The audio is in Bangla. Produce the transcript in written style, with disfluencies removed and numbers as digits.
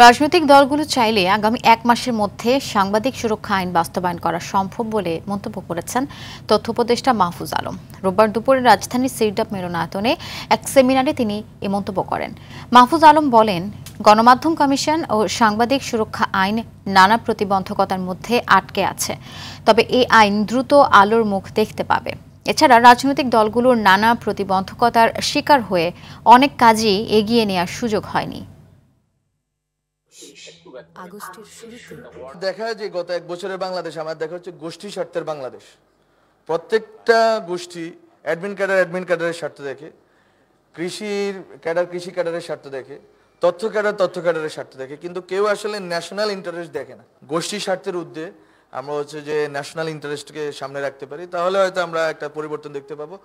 রাজনৈতিক দলগুলো চাইলে আগামী ১ মাসের মধ্যে সাংবাদিক সুরক্ষা আইন বাস্তবায়ন করা সম্ভব বলে মন্তব্য করেছেন তথ্য উপদেষ্টা মাহফুজ আলম। রোববার দুপুরে রাজধানীর সিরডাপ মিলনায়তনে এক সেমিনারে তিনি এ মন্তব্য করেন। মাহফুজ আলম বলেন, গণমাধ্যম কমিশন ও সাংবাদিক সুরক্ষা আইন নানা প্রতিবন্ধকতার মধ্যে আটকে আছে, তবে এই আইন দ্রুত আলোর মুখ দেখতে পাবে। এছাড়া রাজনৈতিক দলগুলোর নানা প্রতিবন্ধকতার শিকার হয়ে অনেক কাজই এগিয়ে নেওয়ার সুযোগ হয়নি। দেখা যায় যে গত ১ বছরের বাংলাদেশ আমার দেখা হচ্ছে গোষ্ঠী স্বার্থের বাংলাদেশ। প্রত্যেকটা গোষ্ঠী অ্যাডমিন ক্যাডারের স্বার্থ দেখে, কৃষি ক্যাডারের স্বার্থ দেখে, তথ্য ক্যাডারের স্বার্থ দেখে, কিন্তু কেউ আসলে ন্যাশনাল ইন্টারেস্ট দেখে না। গোষ্ঠী স্বার্থের ঊর্ধ্বে আমরা হচ্ছে যে ন্যাশনাল ইন্টারেস্টকে সামনে রাখতে পারি, তাহলে হয়তো আমরা একটা পরিবর্তন দেখতে পাবো।